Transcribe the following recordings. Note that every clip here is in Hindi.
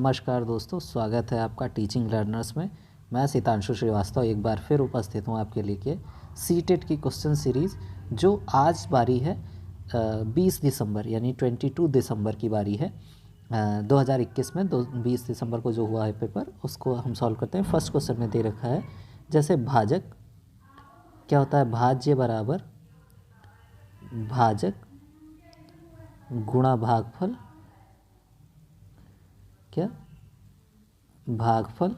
नमस्कार दोस्तों, स्वागत है आपका टीचिंग लर्नर्स में। मैं सितांशु श्रीवास्तव एक बार फिर उपस्थित हूँ आपके लिए सीटेट की क्वेश्चन सीरीज़, जो आज बारी है 20 दिसंबर यानी 22 दिसंबर की बारी है 2021 में 20 दिसंबर को जो हुआ है पेपर, उसको हम सॉल्व करते हैं। फर्स्ट क्वेश्चन में दे रखा है जैसे भाजक क्या होता है, भाज्य बराबर भाजक गुणा भागफल, क्या भागफल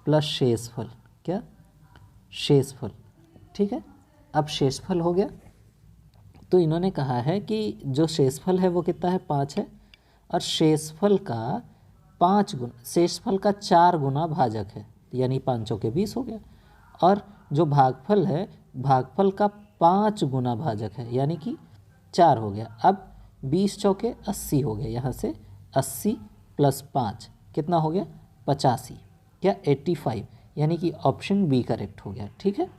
प्लस शेषफल, क्या शेषफल। ठीक है, अब शेषफल हो गया तो इन्होंने कहा है कि जो शेषफल है वो कितना है, 5 है, और शेषफल का 5 गुना, शेषफल का 4 गुना भाजक है, यानी 5 चौके 20 हो गया। और जो भागफल है, भागफल का 5 गुना भाजक है, यानी कि 4 हो गया। अब 20 चौके 80 हो गया, यहाँ से 80 प्लस 5 कितना हो गया, 85, क्या 85, यानी कि ऑप्शन बी करेक्ट हो गया। ठीक है,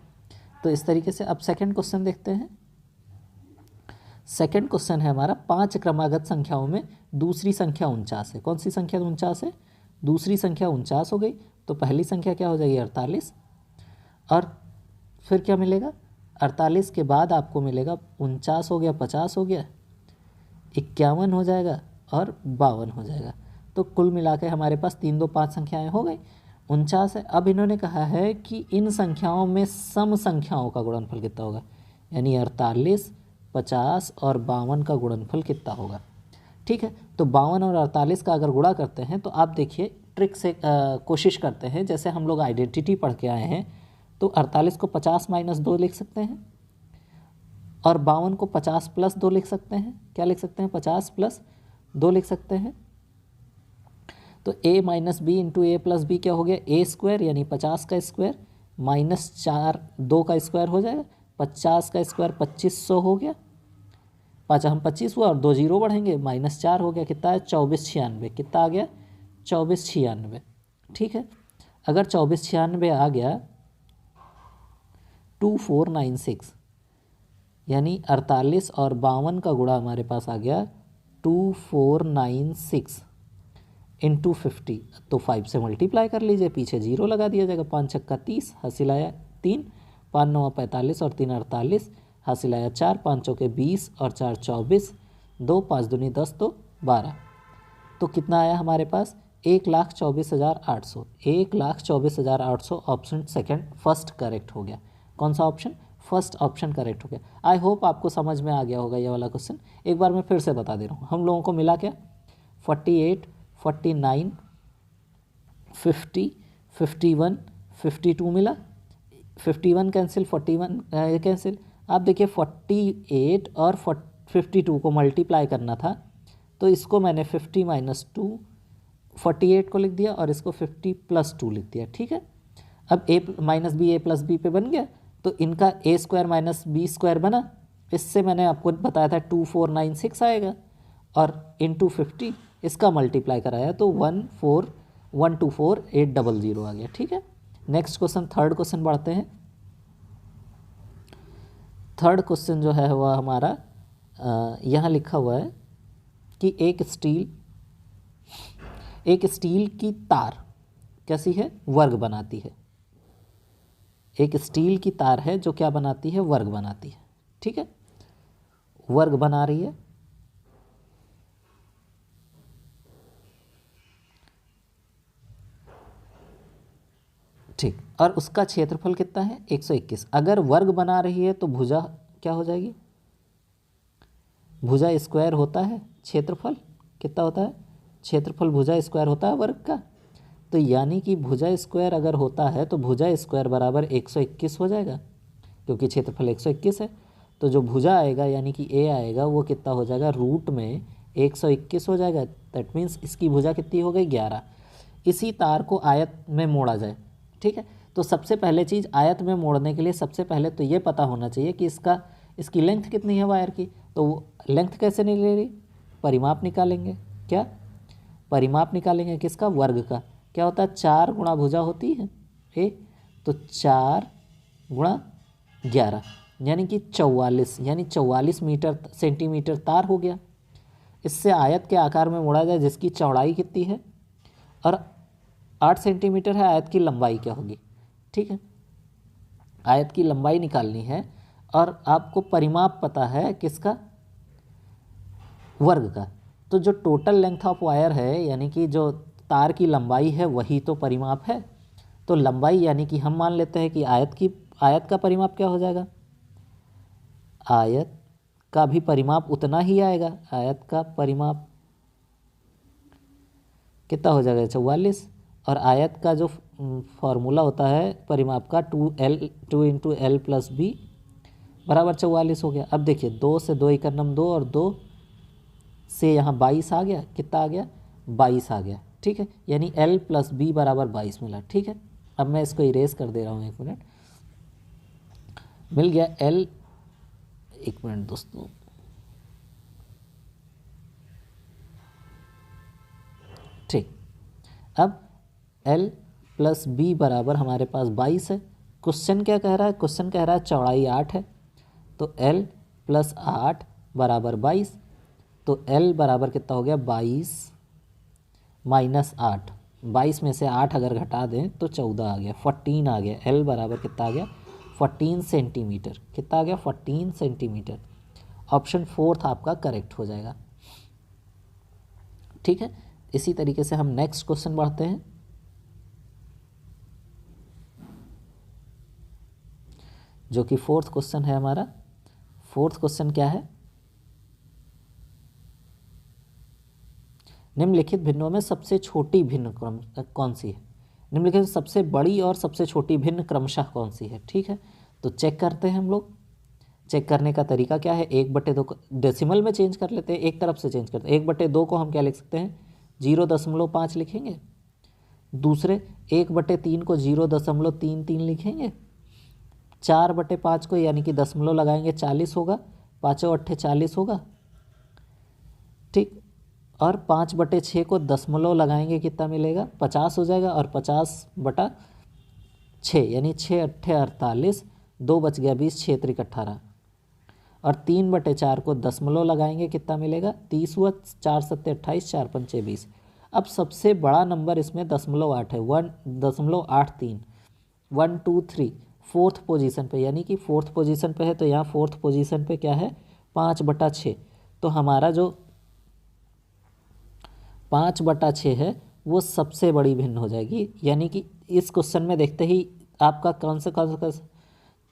तो इस तरीके से अब सेकंड क्वेश्चन देखते हैं। सेकंड क्वेश्चन है हमारा 5 क्रमागत संख्याओं में दूसरी संख्या 49 है। कौन सी संख्या 49 है, दूसरी संख्या 49 हो गई, तो पहली संख्या क्या हो जाएगी 48, और फिर क्या मिलेगा 48 के बाद आपको मिलेगा 49 हो गया, 50 हो गया, 51 हो जाएगा और 52 हो जाएगा। तो कुल मिला के हमारे पास 3, 2, 5 संख्याएं हो गई, 49 है। अब इन्होंने कहा है कि इन संख्याओं में सम संख्याओं का गुणनफल कितना होगा, यानी 48, 50 और 52 का गुणनफल कितना होगा। ठीक है, तो 52 और 48 का अगर गुणा करते हैं तो आप देखिए ट्रिक से कोशिश करते हैं, जैसे हम लोग आइडेंटिटी पढ़ के आए हैं, तो 48 को 50 माइनस 2 लिख सकते हैं, और 52 को 50 प्लस 2 लिख सकते हैं। क्या लिख सकते हैं, 50 प्लस 2 लिख सकते हैं। तो a minus B into A plus B क्या हो गया, ए स्क्वायर, यानी 50 का स्क्वायर माइनस 4 2 का स्क्वायर हो जाएगा, 50 का स्क्वायर 2500 हो गया, 5 हम 25 हुआ और 2 जीरो बढ़ेंगे, माइनस 4 हो गया, कितना है 2496, कितना आ गया 2496। ठीक है, अगर 2496 आ गया 2496, यानी 48 और 52 का गुणा हमारे पास आ गया 2496 इंटू 50, तो 5 से मल्टीप्लाई कर लीजिए, पीछे जीरो लगा दिया जाएगा, 5 छक्का 30, हासिल आया 3, 5 9 45 और 3 48, हासिल आया 4, 5 चौके 20 और 4 24, 2 5 दूनी 10 तो 12। तो कितना आया हमारे पास 1,24,800, 1,24,800, ऑप्शन सेकंड फर्स्ट करेक्ट हो गया। कौन सा ऑप्शन, फर्स्ट ऑप्शन करेक्ट हो गया। आई होप आपको समझ में आ गया होगा ये वाला क्वेश्चन। एक बार मैं फिर से बता दे रहा हूँ, हम लोगों को मिला क्या 48, 49, 50, 51, 52 मिला, 51 कैंसिल, 41 कैंसिल। आप देखिए 48 और 52 को मल्टीप्लाई करना था, तो इसको मैंने 50 माइनस 2 48 को लिख दिया और इसको 50 प्लस 2 लिख दिया। ठीक है, अब a minus B A plus B पे बन गया, तो इनका A square minus B square बना, इससे मैंने आपको बताया था 2496 आएगा, और इंटू 50 इसका मल्टीप्लाई कराया तो 124,800 आ गया। ठीक है, नेक्स्ट क्वेश्चन, थर्ड क्वेश्चन बढ़ते हैं। थर्ड क्वेश्चन जो है वह हमारा यहाँ लिखा हुआ है कि एक स्टील की तार कैसी है, वर्ग बनाती है। एक स्टील की तार है जो क्या बनाती है, वर्ग बनाती है। ठीक है, वर्ग बना रही है, ठीक, और उसका क्षेत्रफल कितना है 121। अगर वर्ग बना रही है तो भुजा क्या हो जाएगी, भुजा स्क्वायर होता है, क्षेत्रफल कितना होता है, क्षेत्रफल भुजा स्क्वायर होता है वर्ग का, तो यानी कि भुजा स्क्वायर अगर होता है तो भुजा स्क्वायर बराबर 121 हो जाएगा, क्योंकि क्षेत्रफल 121 है। तो जो भुजा आएगा यानी कि ए आएगा वो कितना हो जाएगा, रूट में 121 हो जाएगा। दैट मीन्स इसकी भुजा कितनी हो गई 11। इसी तार को आयत में मोड़ा जाए, ठीक है, तो सबसे पहले चीज़ आयत में मोड़ने के लिए सबसे पहले तो ये पता होना चाहिए कि इसकी लेंथ कितनी है वायर की। तो वो लेंथ कैसे नहीं ले रही, परिमाप निकालेंगे, क्या परिमाप निकालेंगे किसका, वर्ग का। क्या होता है 4 गुणा भुजा होती है ए, तो 4 गुणा 11 यानी कि 44, यानी 44 मीटर सेंटीमीटर तार हो गया। इससे आयत के आकार में मोड़ा जाए जिसकी चौड़ाई कितनी है और 8 सेंटीमीटर है, आयत की लंबाई क्या होगी। ठीक है, आयत की लंबाई निकालनी है और आपको परिमाप पता है किसका, वर्ग का। तो जो टोटल लेंथ ऑफ वायर है यानी कि जो तार की लंबाई है वही तो परिमाप है। तो लंबाई यानी कि हम मान लेते हैं कि आयत का परिमाप क्या हो जाएगा, आयत का भी परिमाप उतना ही आएगा। आयत का परिमाप कितना हो जाएगा, 44। और आयत का जो फॉर्मूला होता है परिमाप का 2 इंटू एल प्लस बी बराबर 44 हो गया। अब देखिए 2 से 2 इक्का 2 और 2 से यहाँ 22 आ गया, कितना आ गया, 22 आ गया। ठीक है, यानी L प्लस बी बराबर 22 मिला। ठीक है, अब मैं इसको इरेज कर दे रहा हूँ, 1 मिनट, मिल गया L, 1 मिनट दोस्तों, ठीक। अब L प्लस बी बराबर हमारे पास 22 है। क्वेश्चन क्या कह रहा है, क्वेश्चन कह रहा है चौड़ाई 8 है, तो L प्लस 8 बराबर 22। तो L बराबर कितना हो गया, 22 माइनस 8, 22 में से 8 अगर घटा दें तो 14 आ गया, 14 आ गया। L बराबर कितना आ गया, 14 सेंटीमीटर। कितना आ गया, 14 सेंटीमीटर। ऑप्शन 4 आपका करेक्ट हो जाएगा। ठीक है, इसी तरीके से हम नेक्स्ट क्वेश्चन बढ़ते हैं, जो कि 4th क्वेश्चन है हमारा। 4th क्वेश्चन क्या है, निम्नलिखित भिन्नों में सबसे छोटी भिन्न कौन सी है। निम्नलिखित सबसे बड़ी और सबसे छोटी भिन्न क्रमशः कौन सी है। ठीक है, तो चेक करते हैं हम लोग। चेक करने का तरीका क्या है, 1/2 को डेसिमल में चेंज कर लेते हैं, एक तरफ से चेंज करते हैं। 1/2 को हम क्या लिख सकते हैं, 0.5 लिखेंगे। दूसरे 1/3 को 0.33 लिखेंगे। 4/5 को यानी कि दशमलव लगाएंगे 40 होगा, 5 अट्ठे 40 होगा। ठीक, और 5/6 को दशमलव लगाएंगे कितना मिलेगा, 50 हो जाएगा। और 50/6 यानी 6 अट्ठे 48, 2 बच गया 20, 6 त्रिक 18। और 3/4 को दशमलव लगाएंगे कितना मिलेगा, 30 हुआ, 4 सत्ते 28, 4 पंचे 20। अब सबसे बड़ा नंबर इसमें 0.8 है, 1.83, 1 2 3 4th पोजीशन पे, यानी कि 4th पोजीशन पे है। तो यहाँ 4th पोजीशन पे क्या है, 5/6। तो हमारा जो 5/6 है वो सबसे बड़ी भिन्न हो जाएगी। यानी कि इस क्वेश्चन में देखते ही आपका कौन सा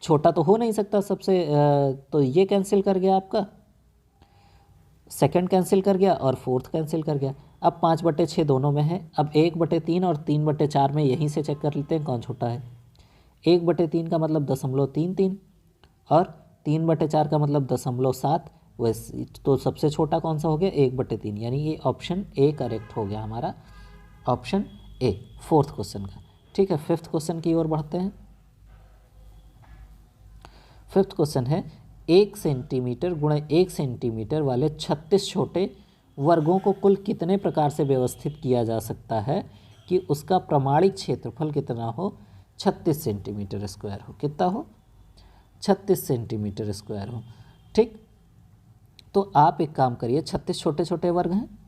छोटा तो हो नहीं सकता सबसे, तो ये कैंसिल कर गया, आपका सेकंड कैंसिल कर गया और 4th कैंसिल कर गया। अब 5/6 दोनों में है। अब 1/3 और 3/4 में यहीं से चेक कर लेते हैं कौन छोटा है। 1/3 का मतलब 0.33 और 3/4 का मतलब 0.7। वैसे तो सबसे छोटा कौन सा हो गया, 1/3, यानी ये ऑप्शन ए करेक्ट हो गया हमारा, ऑप्शन ए 4th क्वेश्चन का। ठीक है, 5th क्वेश्चन की ओर बढ़ते हैं। 5th क्वेश्चन है, 1 सेंटीमीटर गुणा 1 सेंटीमीटर वाले 36 छोटे वर्गों को कुल कितने प्रकार से व्यवस्थित किया जा सकता है कि उसका प्रमाणिक क्षेत्रफल कितना हो, 36 सेंटीमीटर स्क्वायर हो। कितना हो, 36 सेंटीमीटर स्क्वायर हो। ठीक, तो आप एक काम करिए, 36 छोटे छोटे वर्ग हैं,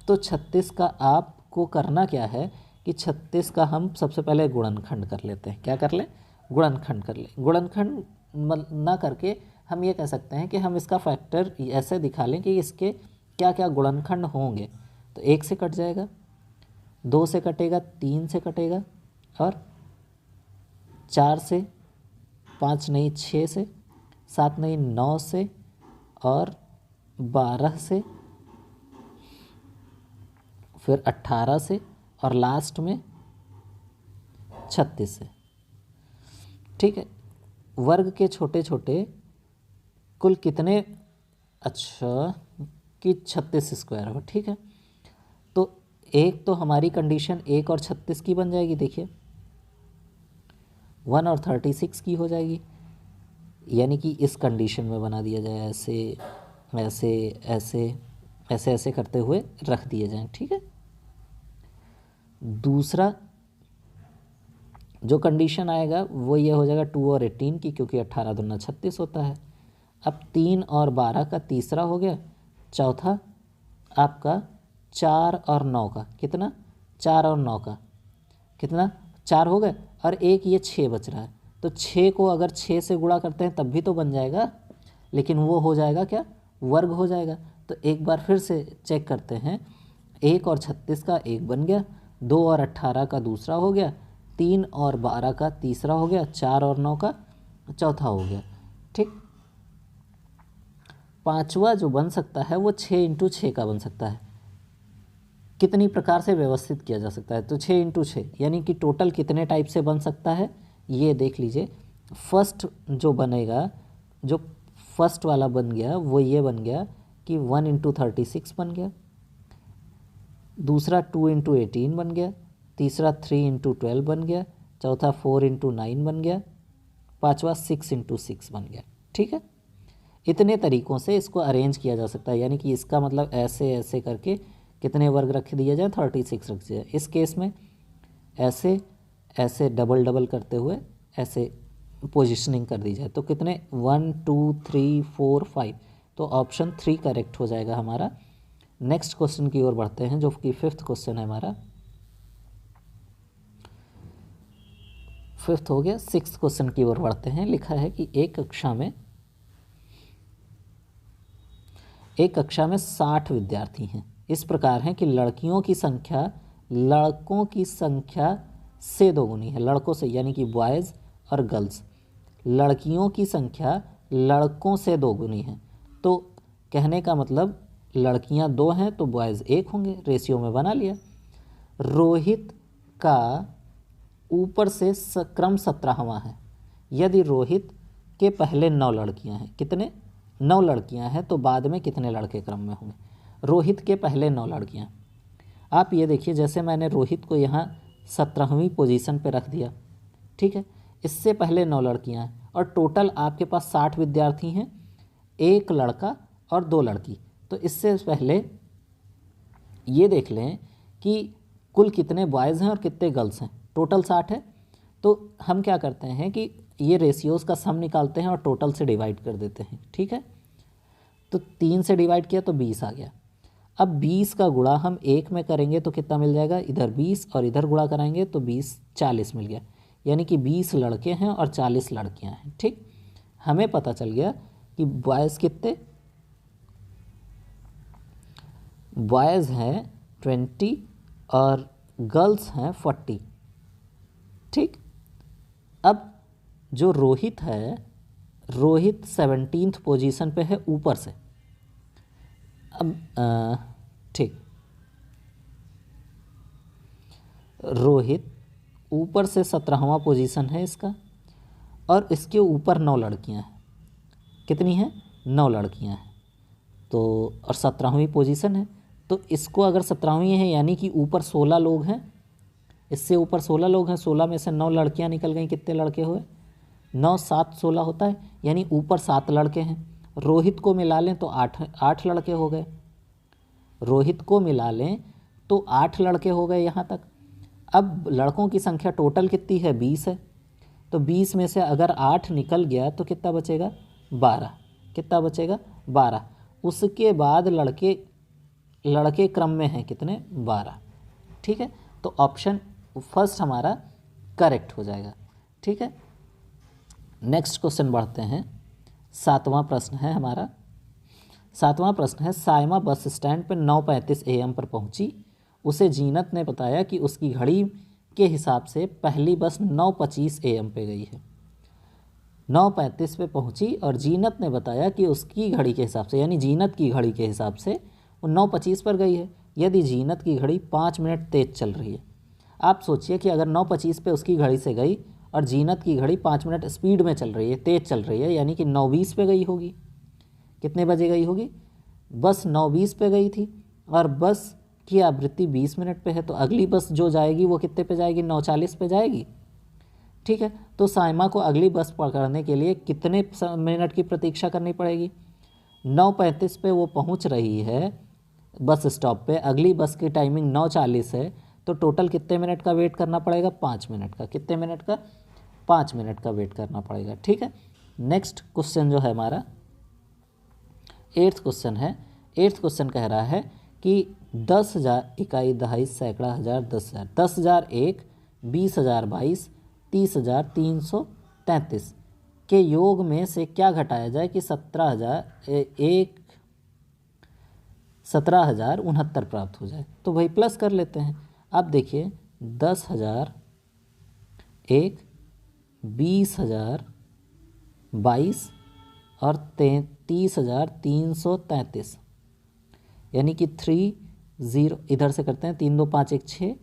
तो 36 का आपको करना क्या है कि 36 का हम सबसे पहले गुणनखंड कर लेते हैं। क्या कर लें, गुणनखंड कर लें। गुणनखंड ना करके हम ये कह सकते हैं कि हम इसका फैक्टर ऐसे दिखा लें कि इसके क्या क्या गुणनखंड होंगे। तो 1 से कट जाएगा, 2 से कटेगा, 3 से कटेगा, और 4 से, 5 नहीं 6 से, 7 नहीं 9 से, और 12 से, फिर 18 से, और लास्ट में 36 से। ठीक है, वर्ग के छोटे छोटे कुल कितने, अच्छा कि 36 स्क्वायर हो। ठीक है, तो एक तो हमारी कंडीशन 1 और 36 की बन जाएगी, देखिए 1 और 36 की हो जाएगी। यानी कि इस कंडीशन में बना दिया जाए, ऐसे ऐसे ऐसे ऐसे ऐसे करते हुए रख दिए जाएं। ठीक है, दूसरा जो कंडीशन आएगा वो ये हो जाएगा 2 और 18 की, क्योंकि 18 दूना 36 होता है। अब 3 और 12 का तीसरा हो गया। चौथा आपका 4 और 9 का कितना, 4 और 9 का कितना 4 हो गए, और एक ये 6 बच रहा है, तो 6 को अगर 6 से गुणा करते हैं तब भी तो बन जाएगा, लेकिन वो हो जाएगा क्या, वर्ग हो जाएगा। तो एक बार फिर से चेक करते हैं, 1 और 36 का एक बन गया, 2 और 18 का दूसरा हो गया, 3 और 12 का तीसरा हो गया, 4 और 9 का चौथा हो गया। ठीक, पांचवा जो बन सकता है वो 6 × 6 का बन सकता है। कितनी प्रकार से व्यवस्थित किया जा सकता है, तो 6 × 6 यानी कि टोटल कितने टाइप से बन सकता है ये देख लीजिए। फर्स्ट जो बनेगा, जो फर्स्ट वाला बन गया वो ये बन गया कि 1 × 36 बन गया, दूसरा 2 × 18 बन गया, तीसरा 3 × 12 बन गया, चौथा 4 × 9 बन गया, पांचवा 6 × 6 बन गया। ठीक है, इतने तरीक़ों से इसको अरेंज किया जा सकता है, यानी कि इसका मतलब ऐसे ऐसे करके कितने वर्ग रख दिए जाए, 36 रख दिया जाए। इस केस में ऐसे ऐसे डबल डबल करते हुए ऐसे पोजिशनिंग कर दी जाए तो कितने 1 2 3 4 5, तो ऑप्शन 3 करेक्ट हो जाएगा हमारा। नेक्स्ट क्वेश्चन की ओर बढ़ते हैं जो कि 5th क्वेश्चन है हमारा। 5th हो गया, 6th क्वेश्चन की ओर बढ़ते हैं। लिखा है कि एक कक्षा में 60 विद्यार्थी हैं। इस प्रकार है कि लड़कियों की संख्या लड़कों की संख्या से दोगुनी है, लड़कों से यानी कि बॉयज़ और गर्ल्स, लड़कियों की संख्या लड़कों से दोगुनी है। तो कहने का मतलब लड़कियां 2 हैं तो बॉयज़ 1 होंगे, रेशियो में बना लिया। रोहित का ऊपर से क्रम 17वां है। यदि रोहित के पहले 9 लड़कियां हैं, कितने 9 लड़कियां हैं, तो बाद में कितने लड़के क्रम में होंगे। रोहित के पहले 9 लड़कियां, आप ये देखिए जैसे मैंने रोहित को यहाँ 17वीं पोजीशन पे रख दिया, ठीक है, इससे पहले 9 लड़कियां हैं और टोटल आपके पास 60 विद्यार्थी हैं, 1 लड़का और 2 लड़की। तो इससे पहले ये देख लें कि कुल कितने बॉयज़ हैं और कितने गर्ल्स हैं। टोटल 60 है, तो हम क्या करते हैं कि ये रेशियोज़ का सम निकालते हैं और टोटल से डिवाइड कर देते हैं। ठीक है, तो 3 से डिवाइड किया तो 20 आ गया। अब 20 का गुणा हम 1 में करेंगे तो कितना मिल जाएगा, इधर 20 और इधर गुणा कराएंगे तो 20 40 मिल गया, यानी कि 20 लड़के हैं और 40 लड़कियां हैं। ठीक, हमें पता चल गया कि बॉयज़ कितने, बॉयज़ हैं 20 और गर्ल्स हैं 40। ठीक, अब जो रोहित है, रोहित 17th पोजीशन पे है ऊपर से। अब ठीक, रोहित ऊपर से 17वां पोजीशन है इसका, और इसके ऊपर 9 लड़कियां हैं। कितनी हैं, 9 लड़कियां हैं, तो और 17वीं पोजीशन है, तो इसको अगर 17वीं है यानी कि ऊपर 16 लोग हैं, इससे ऊपर 16 लोग हैं, 16 में से 9 लड़कियां निकल गई, कितने लड़के हुए, 9 7 16 होता है, यानी ऊपर 7 लड़के हैं। रोहित को मिला लें तो 8 लड़के हो गए, रोहित को मिला लें तो 8 लड़के हो गए यहाँ तक। अब लड़कों की संख्या टोटल कितनी है, 20 है, तो 20 में से अगर 8 निकल गया तो कितना बचेगा, 12। कितना बचेगा, 12। उसके बाद लड़के क्रम में हैं कितने, 12। ठीक है, तो ऑप्शन फर्स्ट हमारा करेक्ट हो जाएगा। ठीक है, नेक्स्ट क्वेश्चन बढ़ते हैं। 7वां प्रश्न है हमारा। 7वां प्रश्न है, साइमा बस स्टैंड पर 9:35 AM पर पहुंची। उसे जीनत ने बताया कि उसकी घड़ी के हिसाब से पहली बस 9:25 AM पे गई है। 9:35 पे पहुंची और जीनत ने बताया कि उसकी घड़ी के हिसाब से, यानी जीनत की घड़ी के हिसाब से वो 9:25 पर गई है। यदि जीनत की घड़ी 5 मिनट तेज़ चल रही है, आप सोचिए कि अगर 9:25 पे उसकी घड़ी से गई और जीनत की घड़ी 5 मिनट स्पीड में चल रही है, तेज़ चल रही है, यानी कि 9:20 पे गई होगी। कितने बजे गई होगी, बस 9:20 पे गई थी और बस की आवृत्ति 20 मिनट पे है, तो अगली बस जो जाएगी वो कितने पे जाएगी, 9:40 पे जाएगी। ठीक है, तो साइमा को अगली बस पकड़ने के लिए कितने मिनट की प्रतीक्षा करनी पड़ेगी, 9:35 पे वो पहुंच रही है बस स्टॉप पे, अगली बस की टाइमिंग 9:40 है, तो टोटल कितने मिनट का वेट करना पड़ेगा, 5 मिनट का। कितने मिनट का, 5 मिनट का वेट करना पड़ेगा। ठीक है, नेक्स्ट क्वेश्चन जो है हमारा 8th क्वेश्चन है। 8th क्वेश्चन कह रहा है कि 10,000 इकाई दहाई सैकड़ा हज़ार 10,000, 10,001, 20,000 22, 30,333 के योग में से क्या घटाया जाए कि 17,069 प्राप्त हो जाए। तो भाई प्लस कर लेते हैं। अब देखिए 10,001, 20,022 और 33,333, यानी कि 30 इधर से करते हैं, 3 2 5 1 6,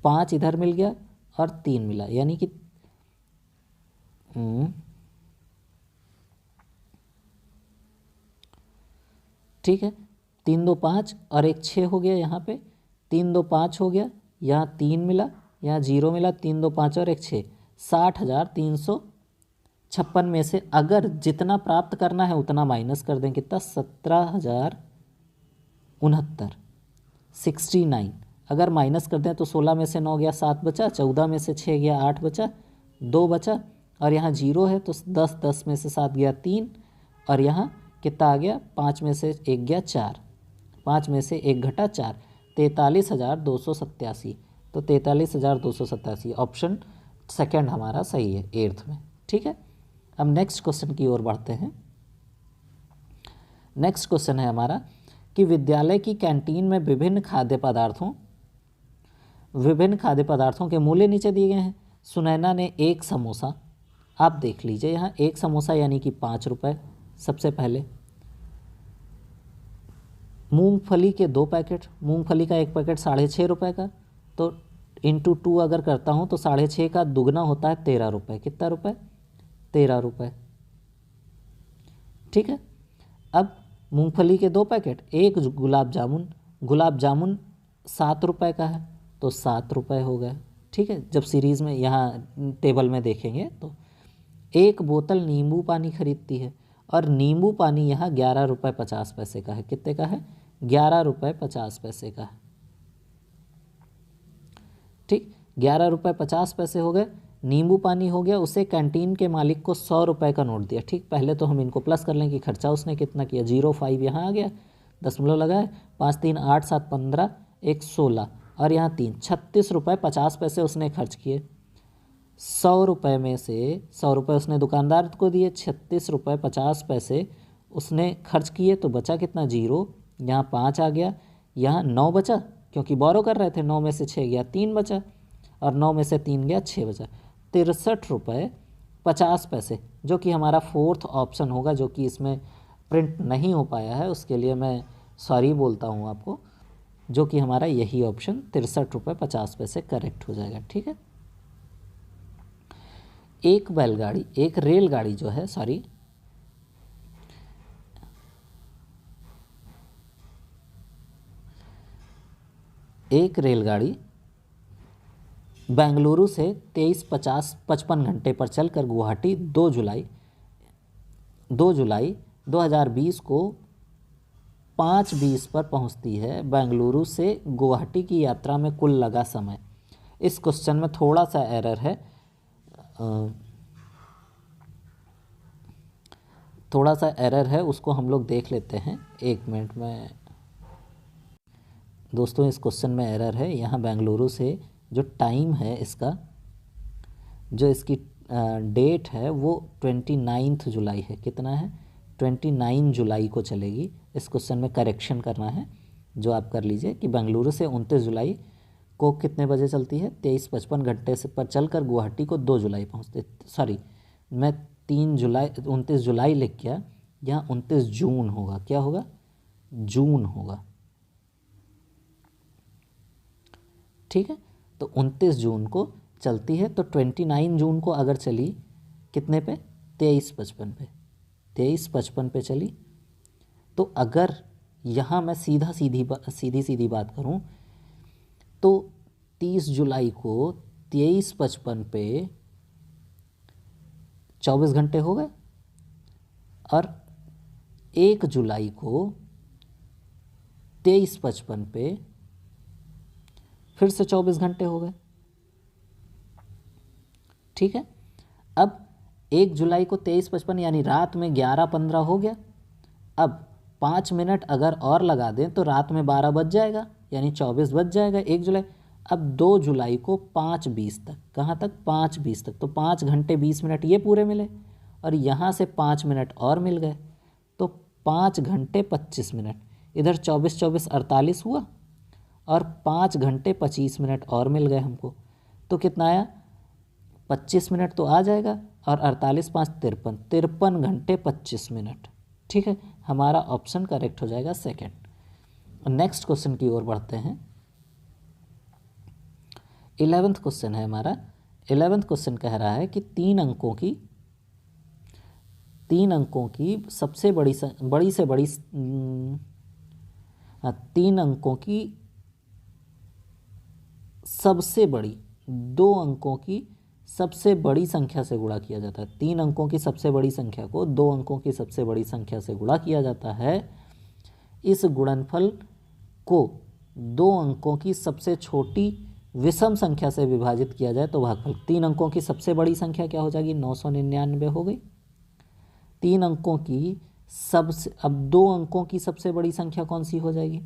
5 इधर मिल गया और 3 मिला, यानी कि ठीक है, 3 2 5 और 1 6 हो गया, यहाँ पे 3 2 5 हो गया, यहाँ 3 मिला, यहाँ 0 मिला, 3 2 5 और 1 6, 60,356 में से अगर जितना प्राप्त करना है उतना माइनस कर दें, कितना 17,069, 69। अगर माइनस कर दें तो 16 में से 9 गया 7 बचा, 14 में से 6 गया 8 बचा, 2 बचा, और यहाँ 0 है तो 10 में से 7 गया 3, और यहाँ कितना आ गया 5 में से 1 गया 4, 5 में से 1 घटा 4, 43,287। तो 43,287 ऑप्शन सेकंड हमारा सही है 8th में। ठीक है, अब नेक्स्ट क्वेश्चन की ओर बढ़ते हैं। नेक्स्ट क्वेश्चन है हमारा कि विद्यालय की कैंटीन में विभिन्न खाद्य पदार्थों के मूल्य नीचे दिए गए हैं। सुनैना ने एक समोसा, आप देख लीजिए यहाँ एक समोसा यानी कि 5 रुपये सबसे पहले। मूंगफली के 2 पैकेट, मूंगफली का 1 पैकेट 6.5 रुपये का, तो इंटू 2 अगर करता हूँ तो 6.5 का दुगना होता है 13 रुपये। कितना रुपये? 13 रुपये। ठीक है, अब मूंगफली के 2 पैकेट, एक गुलाब जामुन 7 रुपये का है तो 7 रुपये हो गए। ठीक है, जब सीरीज़ में यहाँ टेबल में देखेंगे तो एक बोतल नींबू पानी खरीदती है और नींबू पानी यहाँ 11 रुपये 50 पैसे का है। कितने का है? 11 रुपये 50 पैसे का है। ठीक, 11 रुपये 50 पैसे हो गए। नींबू पानी हो गया, उसे कैंटीन के मालिक को 100 रुपये का नोट दिया। ठीक, पहले तो हम इनको प्लस कर लें कि खर्चा उसने कितना किया। 0.5 यहाँ आ गया, दशमलव लगाए, 5 3 8 7 15, 1 16 और यहाँ 3, 36 रुपये 50 पैसे उसने खर्च किए। 100 रुपये में से 100 रुपये उसने दुकानदार को दिए, 36 रुपये 50 पैसे उसने खर्च किए, तो बचा कितना? 0। यहाँ 5 आ गया, यहाँ 9 बचा क्योंकि बोरो कर रहे थे, 9 में से 6 गया 3 बचा, और 9 में से 3 गया 6 बचा। 63 रुपये 50 पैसे, जो कि हमारा 4th ऑप्शन होगा, जो कि इसमें प्रिंट नहीं हो पाया है, उसके लिए मैं सॉरी बोलता हूँ आपको, जो कि हमारा यही ऑप्शन 63 रुपये 50 पैसे करेक्ट हो जाएगा। ठीक है, एक रेलगाड़ी जो है, एक रेलगाड़ी बेंगलुरु से 23:55 घंटे पर चलकर गुवाहाटी 2 जुलाई 2020 को 5:20 पर पहुंचती है। बेंगलुरु से गुवाहाटी की यात्रा में कुल लगा समय। इस क्वेश्चन में थोड़ा सा एरर है, उसको हम लोग देख लेते हैं 1 मिनट में। दोस्तों, इस क्वेश्चन में एरर है। यहाँ बेंगलुरु से जो टाइम है इसका, जो इसकी डेट है वो 29 जुलाई है। कितना है? 29 जुलाई को चलेगी। इस क्वेश्चन में करेक्शन करना है, जो आप कर लीजिए कि बेंगलुरु से 29 जुलाई को कितने बजे चलती है? 23:55 घंटे से पर चलकर गुवाहाटी को 2 जुलाई पहुँचते। सॉरी, मैं 29 जुलाई लिख गया, यहाँ 29 जून होगा। क्या होगा? जून होगा। ठीक है, तो 29 जून को चलती है, तो 29 जून को अगर चली कितने पे? 23:55 पे चली। तो अगर यहाँ मैं सीधी बात करूँ तो 30 जुलाई को 23:55 पे 24 घंटे हो गए, और 1 जुलाई को 23:55 पे फिर से 24 घंटे हो गए। ठीक है, अब 1 जुलाई को 23:55 यानी रात में 11:15 हो गया। अब 5 मिनट अगर और लगा दें तो रात में 12 बज जाएगा, यानी 24 बज जाएगा 1 जुलाई। अब 2 जुलाई को 5:20 तक, कहाँ तक 5:20 तक, तो 5 घंटे 20 मिनट ये पूरे मिले और यहाँ से 5 मिनट और मिल गए, तो 5 घंटे 25 मिनट। इधर 24 24 48 हुआ और 5 घंटे 25 मिनट और मिल गए हमको, तो कितना आया 25 मिनट तो आ जाएगा और 48 5 53, 53 घंटे 25 मिनट। ठीक है, हमारा ऑप्शन करेक्ट हो जाएगा सेकंड। नेक्स्ट क्वेश्चन की ओर बढ़ते हैं। 11th क्वेश्चन है हमारा। 11th क्वेश्चन कह रहा है कि 3 अंकों की सबसे बड़ी से बड़ी 3 अंकों की सबसे बड़ी 2 अंकों की सबसे बड़ी संख्या से गुणा किया जाता है। 3 अंकों की सबसे बड़ी संख्या को 2 अंकों की सबसे बड़ी संख्या से गुणा किया जाता है। इस गुणनफल को 2 अंकों की सबसे छोटी विषम संख्या से विभाजित किया जाए तो भागफल। 3 अंकों की सबसे बड़ी संख्या क्या हो जाएगी, 999 हो गई। 3 अंकों की सबसे, अब 2 अंकों की सबसे बड़ी संख्या कौन सी हो जाएगी,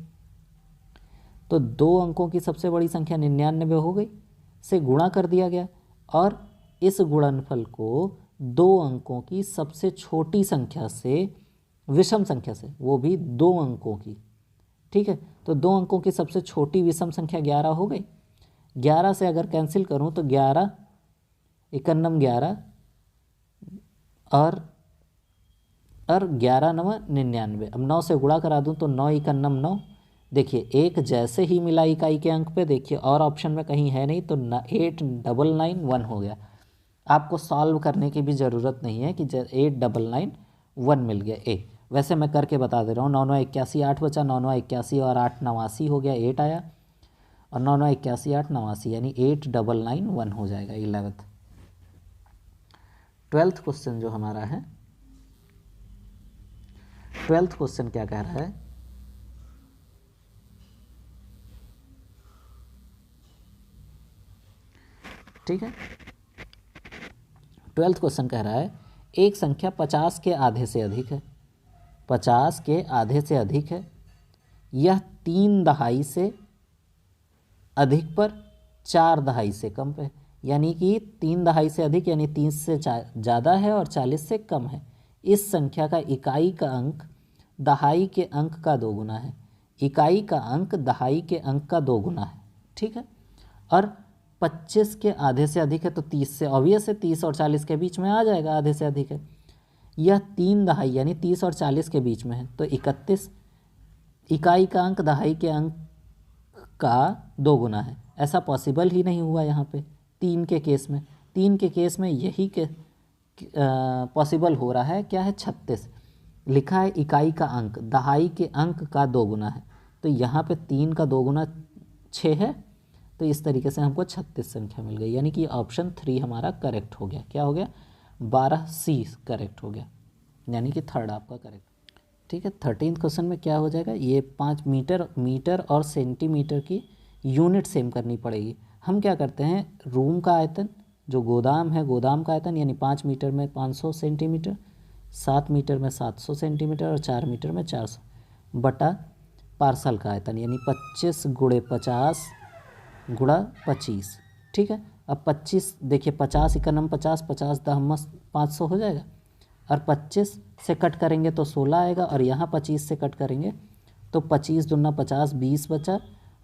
तो 2 अंकों की सबसे बड़ी संख्या 99 हो गई, से गुणा कर दिया गया और इस गुणनफल को 2 अंकों की सबसे छोटी संख्या से, विषम संख्या से, वो भी 2 अंकों की। ठीक है, तो 2 अंकों की सबसे छोटी विषम संख्या 11 हो गई। 11 से अगर कैंसिल करूं तो 11 91 11 और 11 9 99। अब 9 से गुणा करा दूं तो 9 91 9। देखिए एक जैसे ही मिला इकाई के अंक पे, देखिए और ऑप्शन में कहीं है नहीं, तो 8991 हो गया। आपको सॉल्व करने की भी ज़रूरत नहीं है कि 8991 मिल गया ए। वैसे मैं करके बता दे रहा हूँ। 9 9 81 8 बचा, 9 9 81 और 8 89 हो गया, 8 आया, और 9 9 81 8 89 यानी 8991 हो जाएगा 11th। 12th क्वेश्चन जो हमारा है, 12th क्वेश्चन क्या कह रहा है, ठीक है। 12th क्वेश्चन कह रहा है एक संख्या 50 के आधे से अधिक है, 50 के आधे से अधिक है, यह 3 दहाई से अधिक पर 4 दहाई से कम है। यानी कि 3 दहाई से अधिक यानी 30 से ज़्यादा है और 40 से कम है। इस संख्या का इकाई का अंक दहाई के अंक का 2 गुना है। इकाई का अंक दहाई के अंक का 2 गुना है। ठीक है, और 25 के आधे से अधिक है तो 30 से, ऑब्वियस है 30 और 40 के बीच में आ जाएगा, आधे से अधिक है। यह 3 दहाई यानी 30 और 40 के बीच में है तो 31। इकाई का अंक दहाई के अंक का 2 गुना है। ऐसा पॉसिबल ही नहीं हुआ यहाँ पे 3 के केस में। 3 के केस में यही के पॉसिबल हो रहा है, क्या है 36 लिखा है। इकाई का अंक दहाई के अंक का 2 गुना है, तो यहाँ पे 3 का 2 गुना 6 है, तो इस तरीके से हमको 36 संख्या मिल गई। यानी कि ऑप्शन 3 हमारा करेक्ट हो गया। क्या हो गया, 12C करेक्ट हो गया, यानी कि थर्ड आपका करेक्ट। ठीक है, 13th क्वेश्चन में क्या हो जाएगा, ये 5 मीटर और सेंटीमीटर की यूनिट सेम करनी पड़ेगी। हम क्या करते हैं, रूम का आयतन जो गोदाम है, गोदाम का आयतन यानी 5 मीटर में 500 सेंटीमीटर, 7 मीटर में 700 सेंटीमीटर और 4 मीटर में 400 बटा पार्सल का आयतन यानी 25 × 50 × 25। ठीक है, अब 25 देखिए 50 51 50 50 10 500 हो जाएगा, और 25 से कट करेंगे तो 16 आएगा, और यहाँ 25 से कट करेंगे तो 25 दूना 50 20 बचा,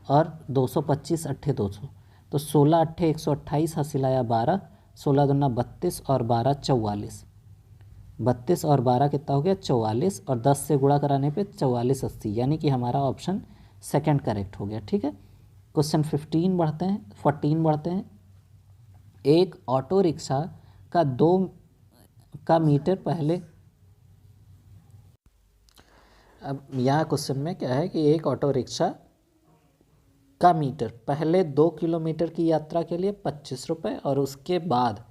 और 225 अट्ठे 200, तो 16 अट्ठे 128 हासिल आया 12, 16 दूना 32 और 12 44, 32 और 12 कितना हो गया 44, और 10 से गुणा कराने पे 44 80, यानी कि हमारा ऑप्शन सेकंड करेक्ट हो गया। ठीक है, क्वेश्चन 14 बढ़ते हैं। एक ऑटो रिक्शा का 2 का मीटर पहले, अब यहाँ क्वेश्चन में क्या है कि एक ऑटो रिक्शा का मीटर पहले 2 किलोमीटर की यात्रा के लिए 25 रुपये और उसके बाद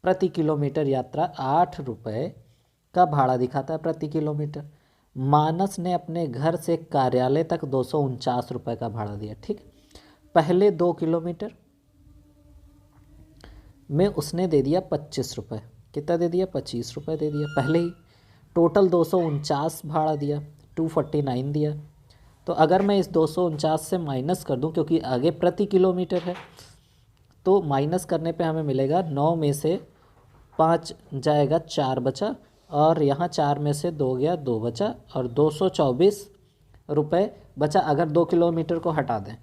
प्रति किलोमीटर यात्रा 8 रुपये का भाड़ा दिखाता है प्रति किलोमीटर। मानस ने अपने घर से कार्यालय तक 249 रुपये का भाड़ा दिया। ठीक, पहले 2 किलोमीटर में उसने दे दिया 25 रुपये, कितना दे दिया 25 रुपये दे दिया पहले ही। टोटल 249 भाड़ा दिया, 249 दिया। तो अगर मैं इस 249 से माइनस कर दूं, क्योंकि आगे प्रति किलोमीटर है, तो माइनस करने पे हमें मिलेगा 9 में से 5 जाएगा 4 बचा, और यहाँ 4 में से 2 गया 2 बचा, और 224 रुपये बचा अगर 2 किलोमीटर को हटा दें।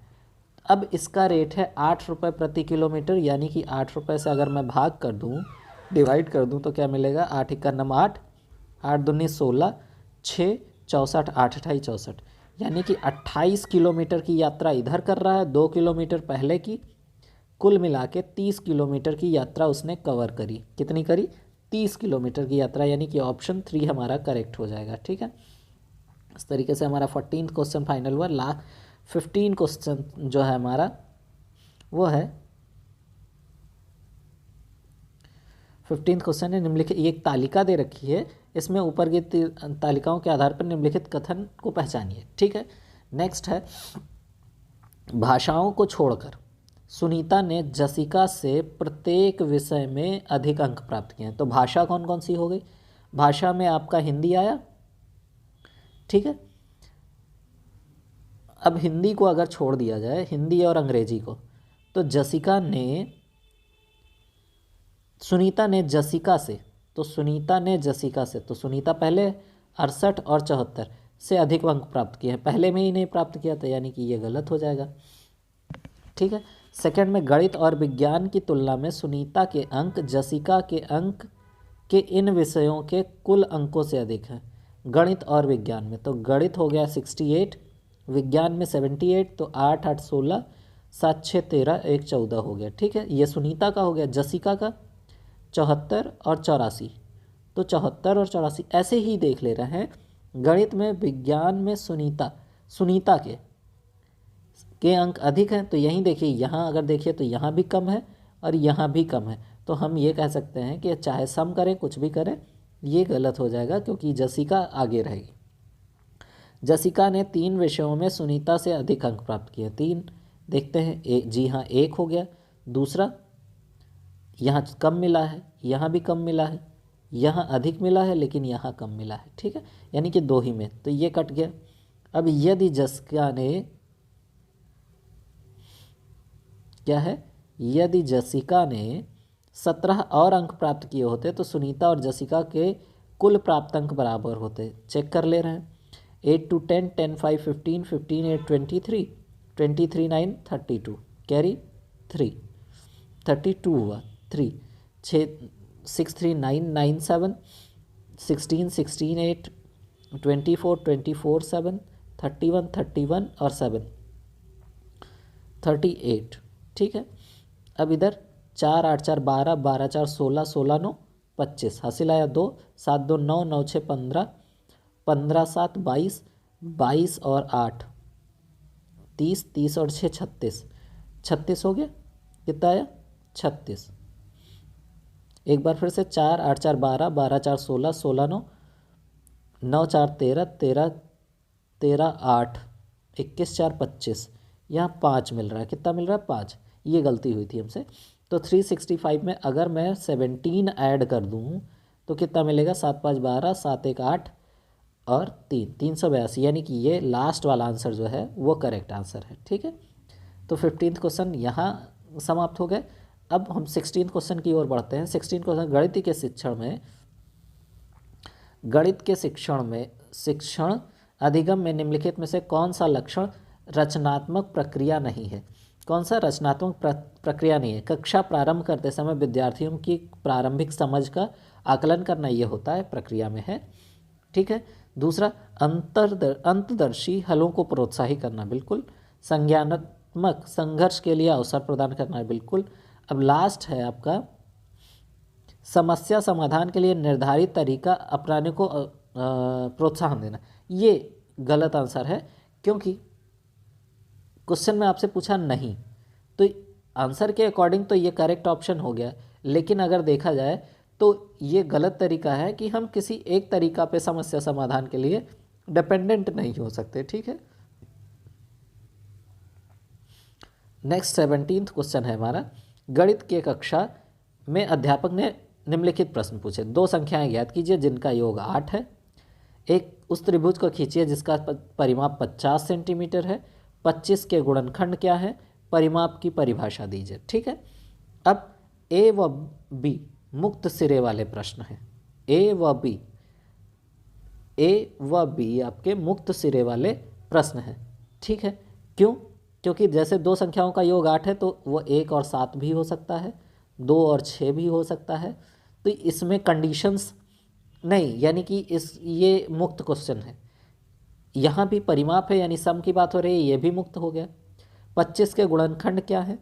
अब इसका रेट है 8 रुपये प्रति किलोमीटर, यानी कि 8 रुपये से अगर मैं भाग कर दूँ, डिवाइड कर दूँ, तो क्या मिलेगा? 8 इक्का नम 8, 8 दूनी 16, 6 64, 8 अठाई 64, यानी कि 28 किलोमीटर की यात्रा इधर कर रहा है, 2 किलोमीटर पहले की, कुल मिला के 30 किलोमीटर की यात्रा उसने कवर करी। कितनी करी? 30 किलोमीटर की यात्रा, यानी कि ऑप्शन 3 हमारा करेक्ट हो जाएगा। ठीक है, इस तरीके से हमारा 14th क्वेश्चन फाइनल हुआ। 15 क्वेश्चन जो है हमारा वो है 15th क्वेश्चन है निम्नलिखित, ये एक तालिका दे रखी है, इसमें ऊपर की तालिकाओं के आधार पर निम्नलिखित कथन को पहचानिए। ठीक है, नेक्स्ट है, भाषाओं को छोड़कर सुनीता ने जसिका से प्रत्येक विषय में अधिक अंक प्राप्त किए हैं। तो भाषा कौन कौन सी हो गई? भाषा में आपका हिंदी आया। ठीक है, अब हिंदी को अगर छोड़ दिया जाए, हिंदी और अंग्रेजी को, तो सुनीता ने जसिका से, तो सुनीता ने जसिका से, तो सुनीता पहले 68 और 74 से अधिक अंक प्राप्त किए हैं, पहले में ही नहीं प्राप्त किया था, यानी कि ये गलत हो जाएगा। ठीक है, सेकंड में, गणित और विज्ञान की तुलना में सुनीता के अंक जसिका के अंक के इन विषयों के कुल अंकों से अधिक हैं। गणित और विज्ञान में, तो गणित हो गया 68, विज्ञान में 78, तो 8 8 16, 7 6 13, 1 14 हो गया। ठीक है, ये सुनीता का हो गया। जसिका का 74 और 84, तो 74 और 84 ऐसे ही देख ले रहे हैं। गणित में, विज्ञान में सुनीता के अंक अधिक हैं, तो यहीं देखिए, यहाँ अगर देखिए तो यहाँ भी कम है और यहाँ भी कम है, तो हम ये कह सकते हैं कि चाहे सम करें कुछ भी करें, ये गलत हो जाएगा, क्योंकि जसिका आगे रहेगी। जसिका ने 3 विषयों में सुनीता से अधिक अंक प्राप्त किए। 3 देखते हैं, जी हाँ 1 हो गया। दूसरा, यहाँ कम मिला है, यहाँ भी कम मिला है, यहाँ अधिक मिला है लेकिन यहाँ कम मिला है। ठीक है, यानी कि 2 ही में, तो ये कट गया। अब यदि जसिका ने, क्या है, यदि जसिका ने 17 और अंक प्राप्त किए होते तो सुनीता और जसिका के कुल प्राप्त अंक बराबर होते। चेक कर ले रहे हैं। 8 2 10, 10 5 15, 15 8 23, 23 9 32, कैरी 3, 32 हुआ 3, 6 3 9 9 7, 16 16 8, 24 24 7, 31 31 और 7 38। ठीक है, अब इधर 4 8 4 12, 12 4 16, 16 9 25, हासिल आया 2, 7 2 9, 9 6 15, 15 7 22, 22 और 8 30, 30 और 6 36, 36 हो गया। कितना आया? 36। एक बार फिर से 4 8 4 12, 12 4 16, 16 9, 9 4 13, 13 13 8, 21 4 25, यहाँ 5 मिल रहा है। कितना मिल रहा है? 5। ये गलती हुई थी हमसे। तो 365 में अगर मैं 17 ऐड कर दूँ तो कितना मिलेगा? 7 5 12, 7 1 8 और 3 382, यानी कि ये लास्ट वाला आंसर जो है वो करेक्ट आंसर है। ठीक है, तो 15th क्वेश्चन यहाँ समाप्त हो गए। अब हम 16th क्वेश्चन की ओर बढ़ते हैं। 16th क्वेश्चन, गणित के शिक्षण अधिगम में निम्नलिखित में से कौन सा लक्षण रचनात्मक प्रक्रिया नहीं है? कौन सा रचनात्मक प्रक्रिया नहीं है? कक्षा प्रारंभ करते समय विद्यार्थियों की प्रारंभिक समझ का आकलन करना, ये होता है, प्रक्रिया में है। ठीक है, दूसरा, अंतर्दर्शी हलों को प्रोत्साहित करना, बिल्कुल। संज्ञानात्मक संघर्ष के लिए अवसर प्रदान करना, बिल्कुल। अब लास्ट है आपका, समस्या समाधान के लिए निर्धारित तरीका अपनाने को प्रोत्साहन देना। ये गलत आंसर है, क्योंकि क्वेश्चन में आपसे पूछा नहीं, तो आंसर के अकॉर्डिंग तो ये करेक्ट ऑप्शन हो गया, लेकिन अगर देखा जाए तो ये गलत तरीका है कि हम किसी एक तरीका पे समस्या समाधान के लिए डिपेंडेंट नहीं हो सकते। ठीक है, नेक्स्ट 17th क्वेश्चन है हमारा, गणित के कक्षा में अध्यापक ने निम्नलिखित प्रश्न पूछे। 2 संख्याएं ज्ञात कीजिए जिनका योग 8 है। एक उस त्रिभुज को खींचिए जिसका परिमाप 50 सेंटीमीटर है। 25 के गुणनखंड क्या है, परिमाप की परिभाषा दीजिए। ठीक है, अब ए व बी मुक्त सिरे वाले प्रश्न हैं। ए व बी आपके मुक्त सिरे वाले प्रश्न हैं। ठीक है, क्यों? क्योंकि जैसे दो संख्याओं का योग 8 है तो वो 1 और 7 भी हो सकता है, 2 और 6 भी हो सकता है। तो इसमें कंडीशंस नहीं, यानी कि ये मुक्त क्वेश्चन है। यहाँ भी परिमाप है यानी सम की बात हो रही है, ये भी मुक्त हो गया। 25 के गुणनखंड क्या है?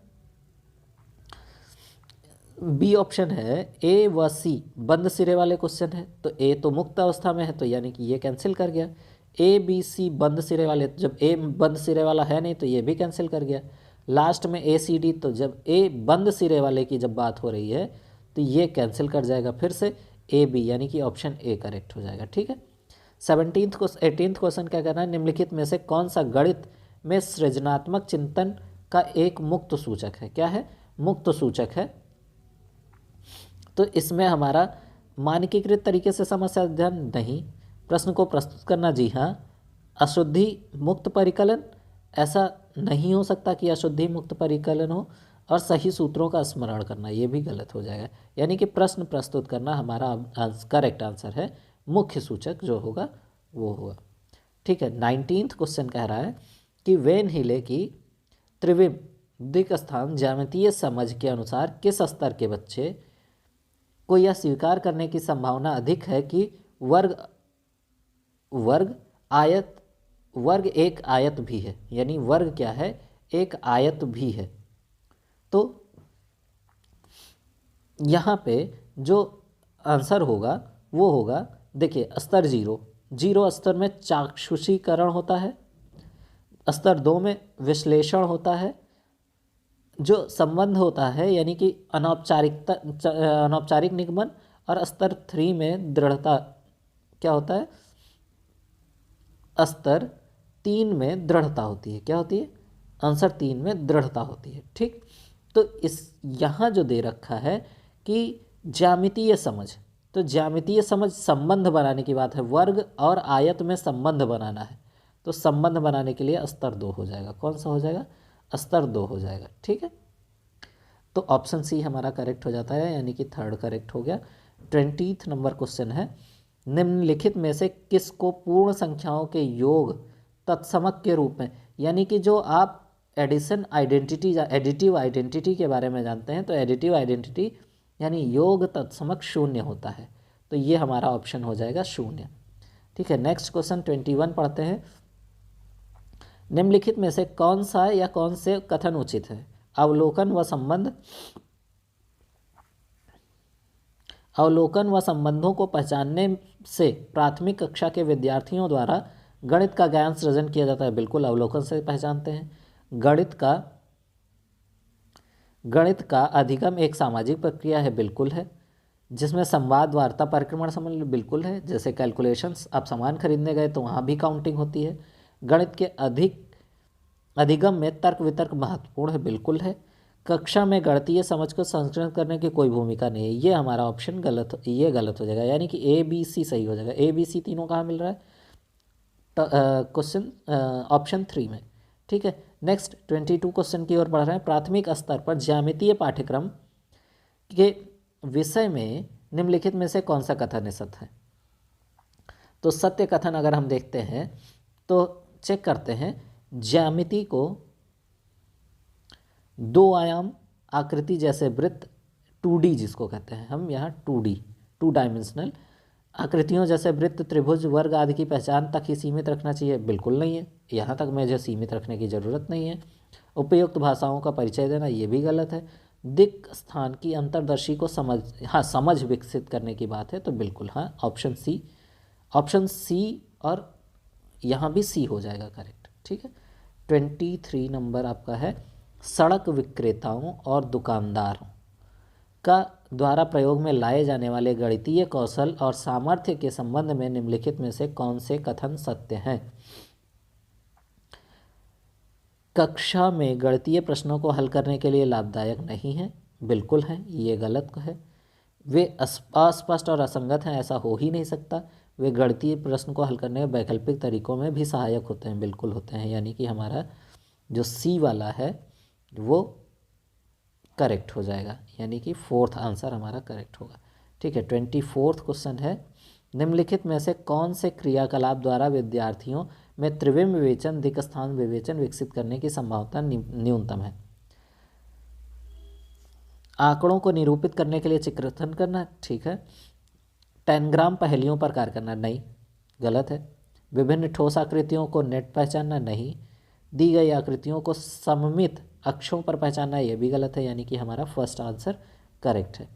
बी ऑप्शन है ए व सी बंद सिरे वाले क्वेश्चन है, तो ए तो मुक्त अवस्था में है तो यानी कि ये कैंसिल कर गया। ए बी सी बंद सिरे वाले, जब ए बंद सिरे वाला है नहीं तो ये भी कैंसिल कर गया। लास्ट में ए सी डी, तो जब ए बंद सिरे वाले की जब बात हो रही है तो ये कैंसिल कर जाएगा फिर से। ए बी यानी कि ऑप्शन ए करेक्ट हो जाएगा। ठीक है, 18th क्वेश्चन क्या करना है, निम्नलिखित में से कौन सा गणित में सृजनात्मक चिंतन का एक मुक्त सूचक है? क्या है? मुक्त सूचक है। तो इसमें हमारा मानकीकृत तरीके से समस्या अध्ययन नहीं, प्रश्न को प्रस्तुत करना जी हाँ, अशुद्धि मुक्त परिकलन ऐसा नहीं हो सकता कि अशुद्धि मुक्त परिकलन हो, और सही सूत्रों का स्मरण करना ये भी गलत हो जाएगा। यानी कि प्रश्न प्रस्तुत करना हमारा करेक्ट आंसर है, मुख्य सूचक जो होगा वो होगा। ठीक है, 19th क्वेश्चन कह रहा है कि वेन हिले की त्रिविम दिक् स्थान ज्यामितीय समझ के अनुसार किस स्तर के बच्चे को यह स्वीकार करने की संभावना अधिक है कि वर्ग एक आयत भी है। यानी वर्ग क्या है? एक आयत भी है। तो यहाँ पे जो आंसर होगा वो होगा, देखिए स्तर 0 स्तर में चाक्षुषीकरण होता है, स्तर 2 में विश्लेषण होता है, जो संबंध होता है यानी कि अनौपचारिक निगमन, और स्तर 3 में दृढ़ता क्या होता है? स्तर 3 में दृढ़ता होती है। क्या होती है? आंसर 3 में दृढ़ता होती है। ठीक, तो इस यहाँ जो दे रखा है कि ज्यामितीय समझ, तो ज्यामितीय समझ संबंध बनाने की बात है, वर्ग और आयत में संबंध बनाना है, तो संबंध बनाने के लिए स्तर 2 हो जाएगा। कौन सा हो जाएगा? स्तर 2 हो जाएगा। ठीक है, तो ऑप्शन सी हमारा करेक्ट हो जाता है, यानी कि थर्ड करेक्ट हो गया। 20th नंबर क्वेश्चन है, निम्नलिखित में से किसको पूर्ण संख्याओं के योग तत्समक के रूप में, यानी कि जो आप एडिशन आइडेंटिटी या एडिटिव आइडेंटिटी के बारे में जानते हैं, तो एडिटिव आइडेंटिटी यानी योग तत्समक 0 होता है, तो ये हमारा ऑप्शन हो जाएगा 0। ठीक है, नेक्स्ट क्वेश्चन 21 पढ़ते हैं। निम्नलिखित में से कौन सा या कौन से कथन उचित है? अवलोकन व संबंधों को पहचानने से प्राथमिक कक्षा के विद्यार्थियों द्वारा गणित का ज्ञान सृजन किया जाता है। बिल्कुल, अवलोकन से पहचानते हैं। गणित का अधिगम एक सामाजिक प्रक्रिया है। बिल्कुल है। जिसमें संवाद, वार्ता, परिक्रमण समझ, बिल्कुल है। जैसे कैलकुलेशंस, आप सामान खरीदने गए तो वहाँ भी काउंटिंग होती है। गणित के अधिगम में तर्क वितर्क महत्वपूर्ण है। बिल्कुल है। कक्षा में गणितीय समझ को संरक्षित करने की कोई भूमिका नहीं है। ये हमारा ऑप्शन ये गलत हो जाएगा, यानी कि ए बी सी सही हो जाएगा। ए बी सी तीनों कहाँ मिल रहा है? क्वेश्चन ऑप्शन 3 में। ठीक है, नेक्स्ट 22 क्वेश्चन की ओर बढ़ रहे हैं। प्राथमिक स्तर पर ज्यामितीय पाठ्यक्रम के विषय में निम्नलिखित में से कौन सा कथन सत्य है? तो सत्य कथन अगर हम देखते हैं तो चेक करते हैं, ज्यामिति को 2 आयाम आकृति जैसे वृत्त 2D जिसको कहते हैं हम यहाँ 2D 2 डायमेंशनल आकृतियों जैसे वृत्त, त्रिभुज, वर्ग आदि की पहचान तक ही सीमित रखना चाहिए। बिल्कुल नहीं है, यहाँ तक मुझे सीमित रखने की ज़रूरत नहीं है। उपयुक्त भाषाओं का परिचय देना, ये भी गलत है। दिक् स्थान की अंतर्दर्शी को समझ विकसित करने की बात है, तो बिल्कुल हाँ, ऑप्शन सी और यहाँ भी सी हो जाएगा करेक्ट। ठीक है, 23 नंबर आपका है, सड़क विक्रेताओं और दुकानदारों का द्वारा प्रयोग में लाए जाने वाले गणितीय कौशल और सामर्थ्य के संबंध में निम्नलिखित में से कौन से कथन सत्य हैं? कक्षा में गणितीय प्रश्नों को हल करने के लिए लाभदायक नहीं है। बिल्कुल है, ये गलत है। वे अस्पष्ट और असंगत हैं, ऐसा हो ही नहीं सकता। वे गणितीय प्रश्न को हल करने के वैकल्पिक तरीकों में भी सहायक होते हैं। बिल्कुल होते हैं, यानी कि हमारा जो सी वाला है वो करेक्ट हो जाएगा, यानी कि फोर्थ आंसर हमारा करेक्ट होगा। ठीक है, 24वां क्वेश्चन है, निम्नलिखित में से कौन से क्रियाकलाप द्वारा विद्यार्थियों में त्रिविम विवेचन दिक् स्थान विवेचन विकसित करने की संभावना न्यूनतम है। आंकड़ों को निरूपित करने के लिए चित्रकथन करना, ठीक है। टेनग्राम पहेलियों पर कार्य करना, नहीं, गलत है। विभिन्न ठोस आकृतियों को नेट पहचानना, नहीं। दी गई आकृतियों को सममित अक्षों पर पहचानना, यह भी गलत है, यानी कि हमारा फर्स्ट आंसर करेक्ट है।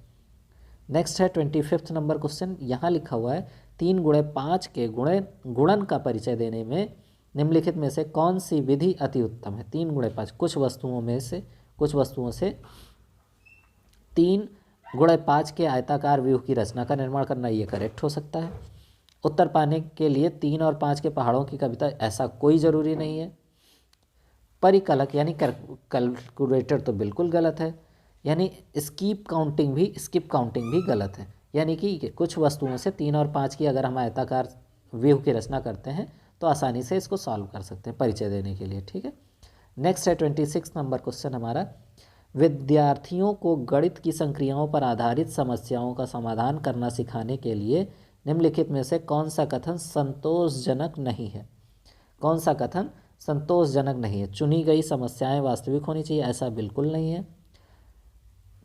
नेक्स्ट है 25वां नंबर क्वेश्चन, यहाँ लिखा हुआ है 3 गुणे 5 के गुणन का परिचय देने में निम्नलिखित में से कौन सी विधि अति उत्तम है। 3 गुणे 5, कुछ वस्तुओं से 3 गुणे 5 के आयताकार व्यूह की रचना का निर्माण करना, ये करेक्ट हो सकता है। उत्तर पाने के लिए 3 और 5 के पहाड़ों की कविता, ऐसा कोई ज़रूरी नहीं है। परिकलक यानी कैलकुलेटर तो बिल्कुल गलत है, यानी स्किप काउंटिंग भी गलत है। यानी कि कुछ वस्तुओं से 3 और 5 की अगर हम आयताकार व्यूह की रचना करते हैं तो आसानी से इसको सॉल्व कर सकते हैं परिचय देने के लिए। ठीक है, नेक्स्ट है 26 नंबर क्वेश्चन हमारा, विद्यार्थियों को गणित की संक्रियाओं पर आधारित समस्याओं का समाधान करना सिखाने के लिए निम्नलिखित में से कौन सा कथन संतोषजनक नहीं है। कौन सा कथन संतोषजनक नहीं है। चुनी गई समस्याएं वास्तविक होनी चाहिए, ऐसा बिल्कुल नहीं है।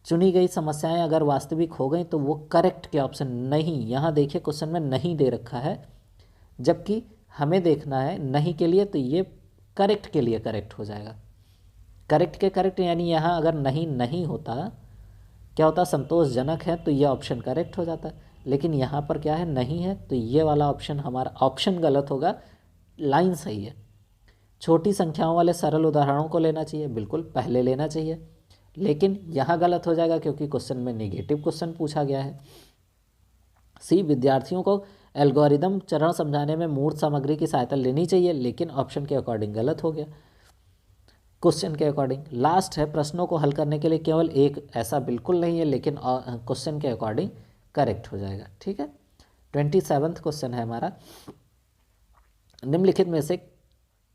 चुनी गई समस्याएं अगर वास्तविक हो गई तो वो करेक्ट के ऑप्शन नहीं, यहाँ देखिए क्वेश्चन में नहीं दे रखा है, जबकि हमें देखना है नहीं के लिए, तो ये करेक्ट के लिए करेक्ट हो जाएगा। करेक्ट के करेक्ट, यानी यहाँ अगर नहीं होता, क्या होता, संतोषजनक है, तो ये ऑप्शन करेक्ट हो जाता, लेकिन यहाँ पर क्या है, नहीं है, तो ये वाला ऑप्शन हमारा ऑप्शन गलत होगा, लाइन सही है। छोटी संख्याओं वाले सरल उदाहरणों को लेना चाहिए, बिल्कुल पहले लेना चाहिए, लेकिन यहाँ गलत हो जाएगा क्योंकि क्वेश्चन में नेगेटिव क्वेश्चन पूछा गया है। सी, विद्यार्थियों को एल्गोरिदम चरण समझाने में मूर्त सामग्री की सहायता लेनी चाहिए, लेकिन ऑप्शन के अकॉर्डिंग गलत हो गया, क्वेश्चन के अकॉर्डिंग। लास्ट है, प्रश्नों को हल करने के लिए केवल एक, ऐसा बिल्कुल नहीं है, लेकिन क्वेश्चन के अकॉर्डिंग करेक्ट हो जाएगा। ठीक है, 27वां क्वेश्चन है हमारा, निम्नलिखित में से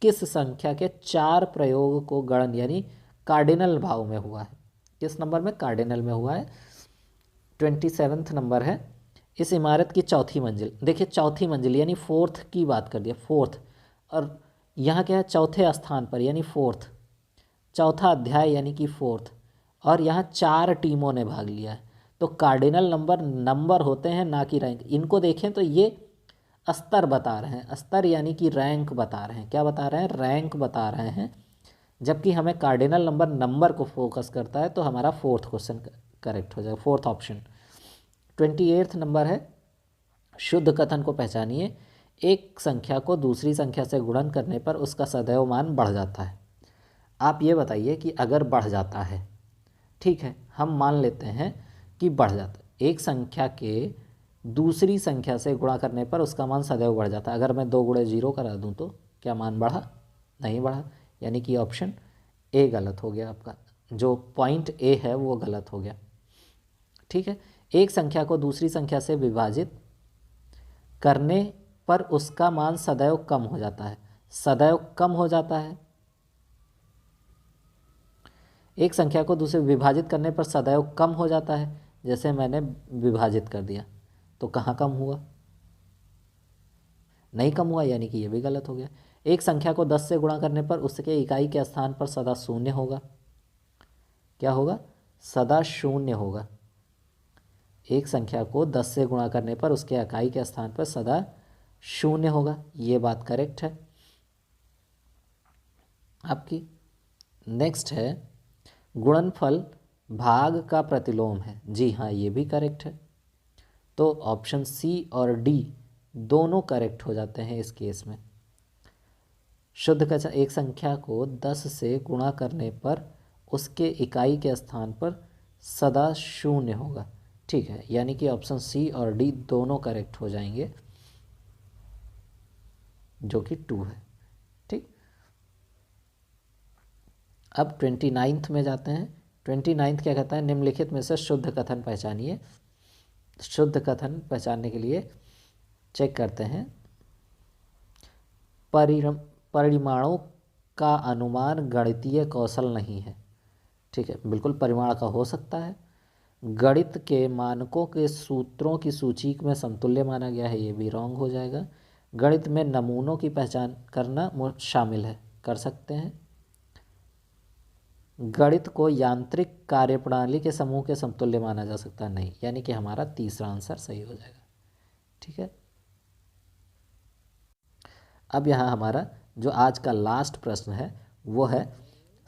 किस संख्या के 4 प्रयोग को गणन यानी कार्डिनल भाव में हुआ है। किस नंबर में, कार्डिनल में हुआ है। 27वां नंबर है, इस इमारत की चौथी मंजिल, देखिए चौथी मंजिल यानी फोर्थ की बात कर दिया, फोर्थ, और यहाँ क्या है, चौथे स्थान पर यानी फोर्थ, चौथा अध्याय यानी कि फोर्थ, और यहाँ 4 टीमों ने भाग लिया है। तो कार्डिनल नंबर होते हैं, ना कि रैंक। इनको देखें तो ये स्तर बता रहे हैं, स्तर यानी कि रैंक बता रहे हैं। क्या बता रहे हैं, रैंक बता रहे हैं, जबकि हमें कार्डिनल नंबर को फोकस करता है, तो हमारा फोर्थ क्वेश्चन करेक्ट हो जाएगा, फोर्थ ऑप्शन। 28वां नंबर है, शुद्ध कथन को पहचानिए। एक संख्या को दूसरी संख्या से गुणन करने पर उसका सदैव मान बढ़ जाता है। आप ये बताइए कि अगर बढ़ जाता है, ठीक है, हम मान लेते हैं कि बढ़ जाता है, एक संख्या के दूसरी संख्या से गुणा करने पर उसका मान सदैव बढ़ जाता है। अगर मैं 2 गुणे 0 करा दूं तो क्या मान बढ़ा, नहीं बढ़ा, यानी कि ऑप्शन ए गलत हो गया आपका, जो पॉइंट ए है वो गलत हो गया। ठीक है, एक संख्या को दूसरी संख्या से विभाजित करने पर उसका मान सदैव कम हो जाता है, सदैव कम हो जाता है। एक संख्या को दूसरे विभाजित करने पर सदैव कम हो जाता है, जैसे मैंने विभाजित कर दिया तो कहाँ कम हुआ, नहीं कम हुआ, यानी कि ये भी गलत हो गया। एक संख्या को 10 से गुणा करने पर उसके इकाई के स्थान पर सदा शून्य होगा। क्या होगा, सदा शून्य होगा। एक संख्या को 10 से गुणा करने पर उसके इकाई के स्थान पर सदा शून्य होगा, ये बात करेक्ट है आपकी। नेक्स्ट है, गुणनफल भाग का प्रतिलोम है। जी हाँ, ये भी करेक्ट है। तो ऑप्शन सी और डी दोनों करेक्ट हो जाते हैं इस केस में। शुद्ध कथन, एक संख्या को 10 से गुणा करने पर उसके इकाई के स्थान पर सदा शून्य होगा। ठीक है, यानी कि ऑप्शन सी और डी दोनों करेक्ट हो जाएंगे, जो कि 2 है। ठीक, अब 29वां में जाते हैं। 29वां क्या कहता है, निम्नलिखित में से शुद्ध कथन पहचानिए। शुद्ध कथन पहचानने के लिए चेक करते हैं। परिमाणों का अनुमान गणितीय कौशल नहीं है। ठीक है, बिल्कुल परिमाण का हो सकता है। गणित के मानकों के सूत्रों की सूची में समतुल्य माना गया है, ये भी रॉन्ग हो जाएगा। गणित में नमूनों की पहचान करना शामिल है, कर सकते हैं। गणित को यांत्रिक कार्यप्रणाली के समूह के समतुल्य माना जा सकता है, नहीं, यानी कि हमारा तीसरा आंसर सही हो जाएगा। ठीक है, अब यहाँ हमारा जो आज का लास्ट प्रश्न है वो है,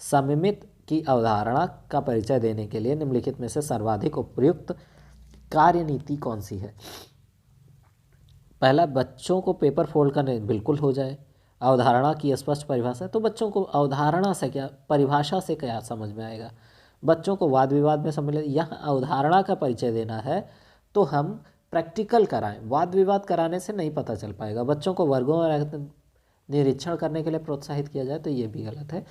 सममित की अवधारणा का परिचय देने के लिए निम्नलिखित में से सर्वाधिक उपयुक्त कार्यनीति कौन सी है। पहला, बच्चों को पेपर फोल्ड करने बिल्कुल हो जाए। अवधारणा की स्पष्ट परिभाषा, तो बच्चों को अवधारणा से क्या, परिभाषा से क्या समझ में आएगा। बच्चों को वाद विवाद में सम्मिलित, यहाँ अवधारणा का परिचय देना है तो हम प्रैक्टिकल कराएं, वाद विवाद कराने से नहीं पता चल पाएगा। बच्चों को वर्गों में निरीक्षण करने के लिए प्रोत्साहित किया जाए तो ये भी गलत है,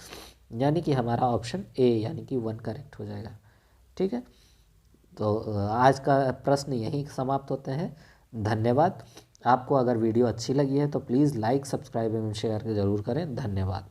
यानी कि हमारा ऑप्शन ए यानी कि 1 करेक्ट हो जाएगा। ठीक है, तो आज का प्रश्न यहीं समाप्त होते हैं। धन्यवाद। आपको अगर वीडियो अच्छी लगी है तो प्लीज़ लाइक, सब्सक्राइब एवं शेयर ज़रूर करें। धन्यवाद।